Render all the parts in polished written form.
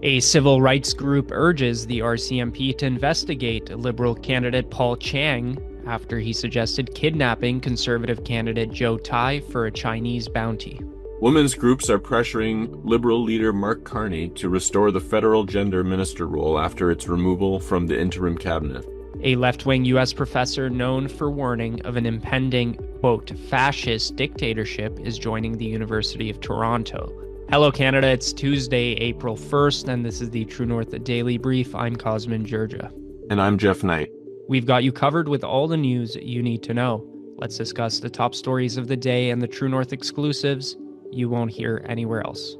A civil rights group urges the RCMP to investigate Liberal candidate Paul Chiang after he suggested kidnapping Conservative candidate Joe Tay for a Chinese bounty. Women's groups are pressuring Liberal Leader Mark Carney to restore the federal gender minister role after its removal from the interim cabinet. A left-wing U.S. professor known for warning of an impending, quote, fascist dictatorship is joining the University of Toronto. Hello, Canada. It's Tuesday, April 1st, and this is the True North Daily Brief. I'm Cosmin, Dzsurdzsa. And I'm Geoff Knight. We've got you covered with all the news you need to know. Let's discuss the top stories of the day and the True North exclusives you won't hear anywhere else.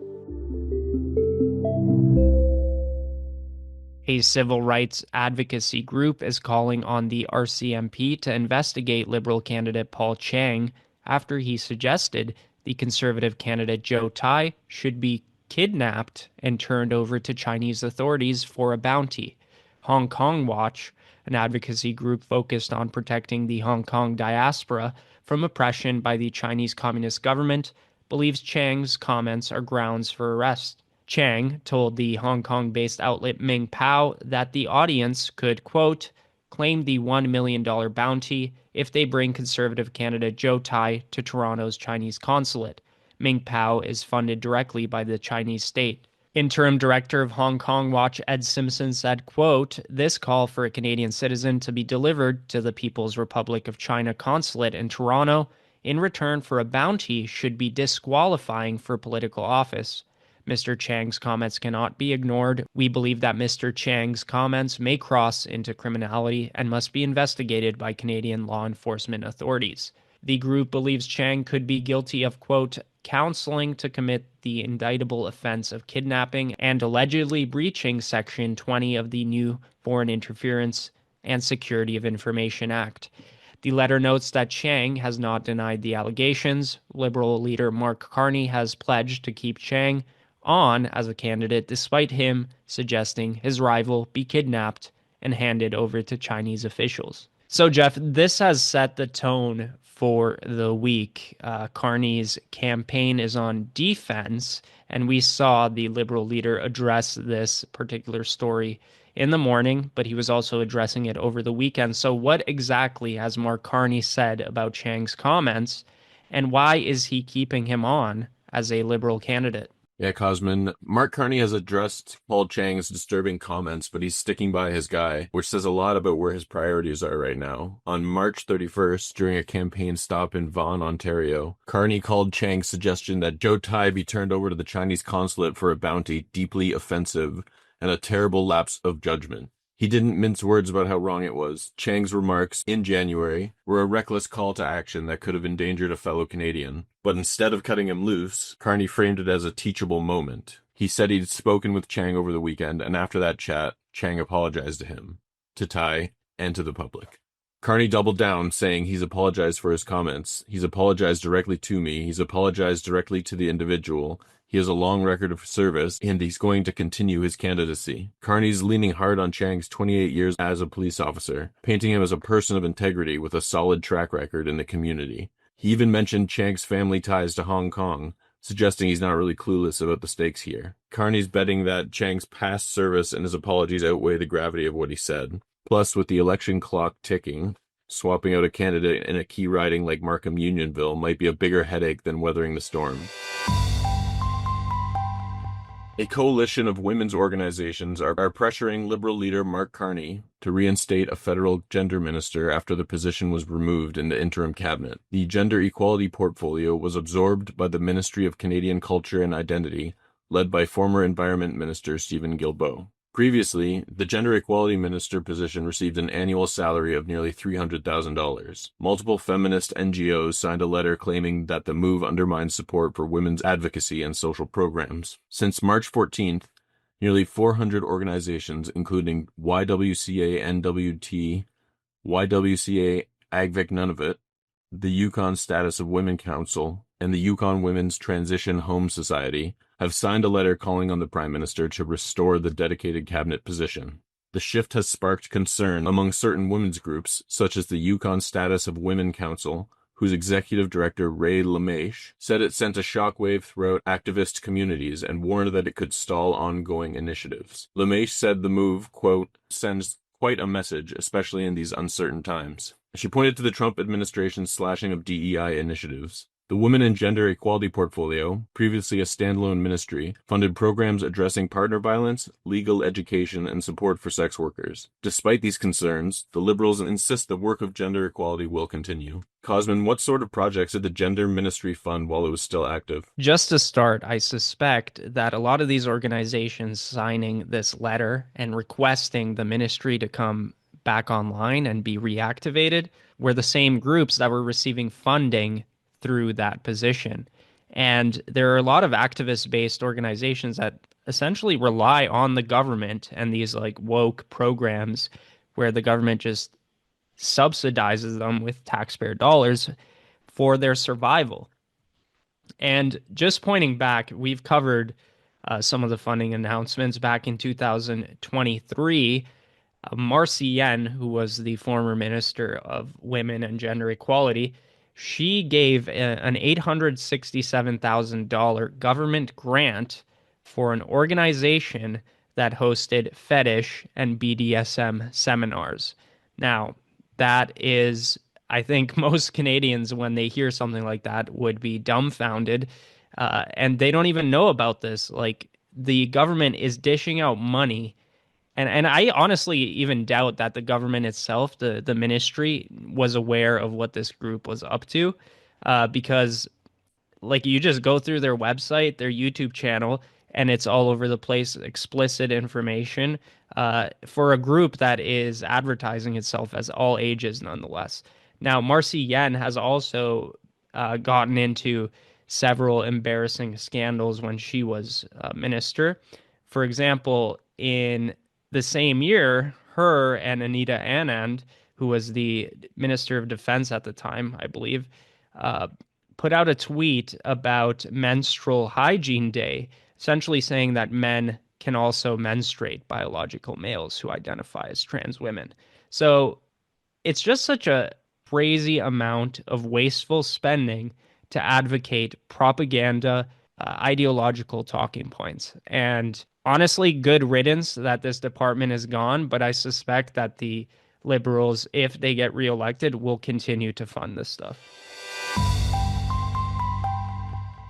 A civil rights advocacy group is calling on the RCMP to investigate Liberal candidate Paul Chiang after he suggested the Conservative candidate Joe Tay should be kidnapped and turned over to Chinese authorities for a bounty. Hong Kong Watch, an advocacy group focused on protecting the Hong Kong diaspora from oppression by the Chinese Communist government, believes Chiang's comments are grounds for arrest. Chiang told the Hong Kong-based outlet Ming Pao that the audience could, quote, claim the $1 million bounty if they bring Conservative candidate Joe Tay to Toronto's Chinese consulate. Ming Pao is funded directly by the Chinese state. Interim director of Hong Kong Watch Ed Simpson said, quote, this call for a Canadian citizen to be delivered to the People's Republic of China consulate in Toronto in return for a bounty should be disqualifying for political office. Mr. Chiang's comments cannot be ignored. We believe that Mr. Chiang's comments may cross into criminality and must be investigated by Canadian law enforcement authorities. The group believes Chiang could be guilty of, quote, counseling to commit the indictable offense of kidnapping and allegedly breaching Section 20 of the new Foreign Interference and Security of Information Act. The letter notes that Chiang has not denied the allegations. Liberal leader Mark Carney has pledged to keep Chiang on as a candidate despite him suggesting his rival be kidnapped and handed over to Chinese officials. So, Geoff, this has set the tone for the week. Carney's campaign is on defense, and we saw the Liberal leader address this particular story in the morning, but he was also addressing it over the weekend. So what exactly has Mark Carney said about Chiang's comments, and why is he keeping him on as a Liberal candidate? Yeah, Cosmin, Mark Carney has addressed Paul Chiang's disturbing comments, but he's sticking by his guy, which says a lot about where his priorities are right now. On March 31st, during a campaign stop in Vaughan, Ontario, Carney called Chiang's suggestion that Joe Tay be turned over to the Chinese consulate for a bounty deeply offensive and a terrible lapse of judgment. He didn't mince words about how wrong it was. Chiang's remarks in January were a reckless call to action that could have endangered a fellow Canadian. But instead of cutting him loose, Carney framed it as a teachable moment. He said he'd spoken with Chiang over the weekend, and after that chat, Chiang apologized to him, to Tay, and to the public. Carney doubled down, saying he's apologized for his comments. He's apologized directly to me. He's apologized directly to the individual. He has a long record of service, and he's going to continue his candidacy. Carney's leaning hard on Chiang's 28 years as a police officer, painting him as a person of integrity with a solid track record in the community. He even mentioned Chiang's family ties to Hong Kong, suggesting he's not really clueless about the stakes here. Carney's betting that Chiang's past service and his apologies outweigh the gravity of what he said. Plus, with the election clock ticking, swapping out a candidate in a key riding like Markham-Unionville might be a bigger headache than weathering the storm. A coalition of women's organizations are pressuring Liberal leader Mark Carney to reinstate a federal gender minister after the position was removed in the interim cabinet. The gender equality portfolio was absorbed by the Ministry of Canadian Culture and Identity, led by former Environment Minister Stephen Guilbeault. Previously, the gender equality minister position received an annual salary of nearly $300,000. Multiple feminist NGOs signed a letter claiming that the move undermines support for women's advocacy and social programs. Since March 14th, nearly 400 organizations, including YWCA NWT, YWCA Agvik Nunavut, the Yukon Status of Women Council, and the Yukon Women's Transition Home Society, have signed a letter calling on the Prime Minister to restore the dedicated cabinet position. The shift has sparked concern among certain women's groups, such as the Yukon Status of Women Council, whose executive director, Ray LeMaitre, said it sent a shockwave throughout activist communities and warned that it could stall ongoing initiatives. LeMaitre said the move, quote, sends quite a message, especially in these uncertain times. She pointed to the Trump administration's slashing of DEI initiatives. The Women and Gender Equality Portfolio, previously a standalone ministry, funded programs addressing partner violence, legal education, and support for sex workers. Despite these concerns, the Liberals insist the work of gender equality will continue. Cosmin, what sort of projects did the Gender Ministry fund while it was still active? Just to start, I suspect that a lot of these organizations signing this letter and requesting the ministry to come back online and be reactivated were the same groups that were receiving funding through that position. And there are a lot of activist-based organizations that essentially rely on the government and these like woke programs where the government just subsidizes them with taxpayer dollars for their survival. And just pointing back, we've covered some of the funding announcements back in 2023. Marcy Yen, who was the former Minister of Women and Gender Equality, she gave an $867,000 government grant for an organization that hosted fetish and BDSM seminars. Now, that is, I think most Canadians, when they hear something like that, would be dumbfounded. And they don't even know about this. Like, the government is dishing out money. And I honestly even doubt that the government itself, the ministry, was aware of what this group was up to, because like you just go through their website, their YouTube channel, and it's all over the place, explicit information for a group that is advertising itself as all ages, nonetheless. Now, Marcy Yen has also gotten into several embarrassing scandals when she was minister. For example, in the same year, her and Anita Anand, who was the Minister of Defense at the time, I believe, put out a tweet about Menstrual Hygiene Day, essentially saying that men can also menstruate, biological males who identify as trans women. So it's just such a crazy amount of wasteful spending to advocate propaganda, ideological talking points. And honestly, good riddance that this department is gone, but I suspect that the Liberals, if they get reelected, will continue to fund this stuff.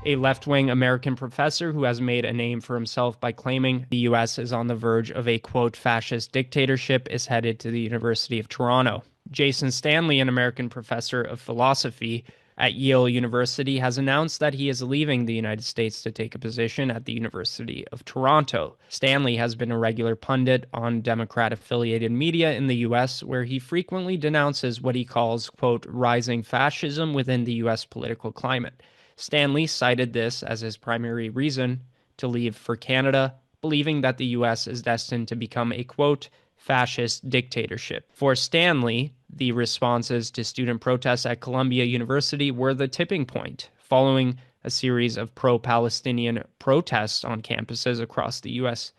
A left-wing American professor who has made a name for himself by claiming the U.S. is on the verge of a, quote, fascist dictatorship is headed to the University of Toronto. Jason Stanley, an American professor of philosophy at Yale University, has announced that he is leaving the United States to take a position at the University of Toronto. Stanley has been a regular pundit on Democrat-affiliated media in the U.S., where he frequently denounces what he calls, quote, rising fascism within the U.S. political climate. Stanley cited this as his primary reason to leave for Canada, believing that the U.S. is destined to become a, quote, fascist dictatorship. For Stanley, the responses to student protests at Columbia University were the tipping point, following a series of pro-Palestinian protests on campuses across the U.S.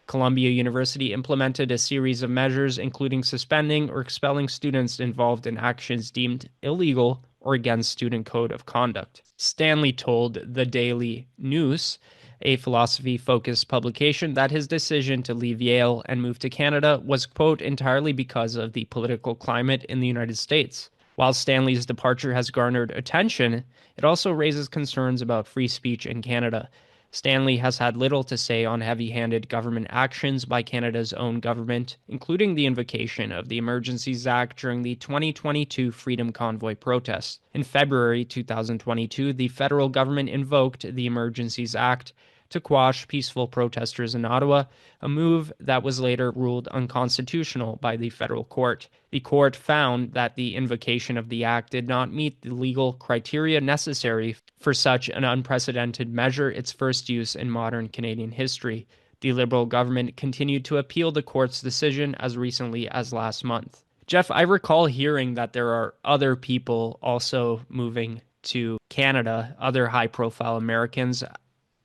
Columbia University implemented a series of measures, including suspending or expelling students involved in actions deemed illegal or against student code of conduct. Stanley told the Daily News, a philosophy-focused publication, that his decision to leave Yale and move to Canada was, quote, entirely because of the political climate in the United States. While Stanley's departure has garnered attention, it also raises concerns about free speech in Canada. Stanley has had little to say on heavy-handed government actions by Canada's own government, including the invocation of the Emergencies Act during the 2022 Freedom Convoy protests. In February 2022, the federal government invoked the Emergencies Act to quash peaceful protesters in Ottawa, a move that was later ruled unconstitutional by the federal court. The court found that the invocation of the act did not meet the legal criteria necessary for such an unprecedented measure, its first use in modern Canadian history. The Liberal government continued to appeal the court's decision as recently as last month. Geoff, I recall hearing that there are other people also moving to Canada, other high-profile Americans.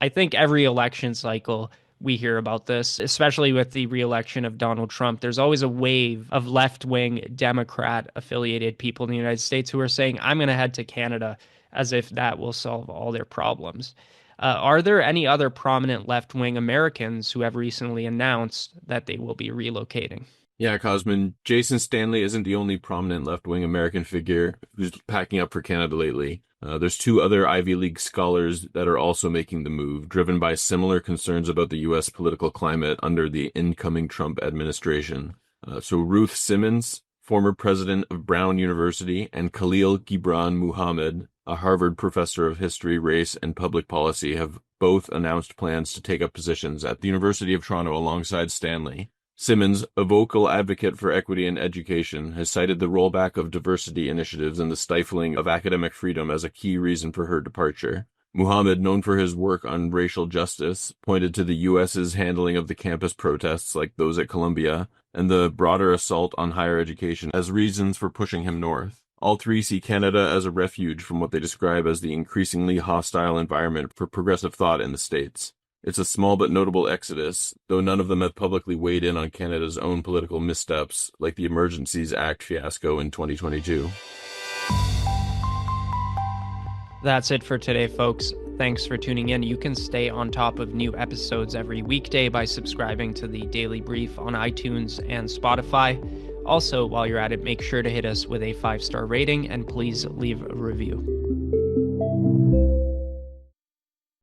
I think every election cycle we hear about this, especially with the reelection of Donald Trump. There's always a wave of left-wing Democrat-affiliated people in the United States who are saying, I'm going to head to Canada, as if that will solve all their problems. Are there any other prominent left-wing Americans who have recently announced that they will be relocating? Yeah, Cosmin, Jason Stanley isn't the only prominent left-wing American figure who's packing up for Canada lately. There's two other Ivy League scholars that are also making the move, driven by similar concerns about the U.S. political climate under the incoming Trump administration. So Ruth Simmons, former president of Brown University, and Khalil Gibran Muhammad, a Harvard professor of history, race, and public policy, have both announced plans to take up positions at the University of Toronto alongside Stanley. Simmons, a vocal advocate for equity in education, has cited the rollback of diversity initiatives and the stifling of academic freedom as a key reason for her departure. Muhammad, known for his work on racial justice, pointed to the U.S.'s handling of the campus protests like those at Columbia and the broader assault on higher education as reasons for pushing him north. All three see Canada as a refuge from what they describe as the increasingly hostile environment for progressive thought in the States. It's a small but notable exodus, though none of them have publicly weighed in on Canada's own political missteps, like the Emergencies Act fiasco in 2022. That's it for today, folks. Thanks for tuning in. You can stay on top of new episodes every weekday by subscribing to the Daily Brief on iTunes and Spotify. Also, while you're at it, make sure to hit us with a 5-star rating and please leave a review.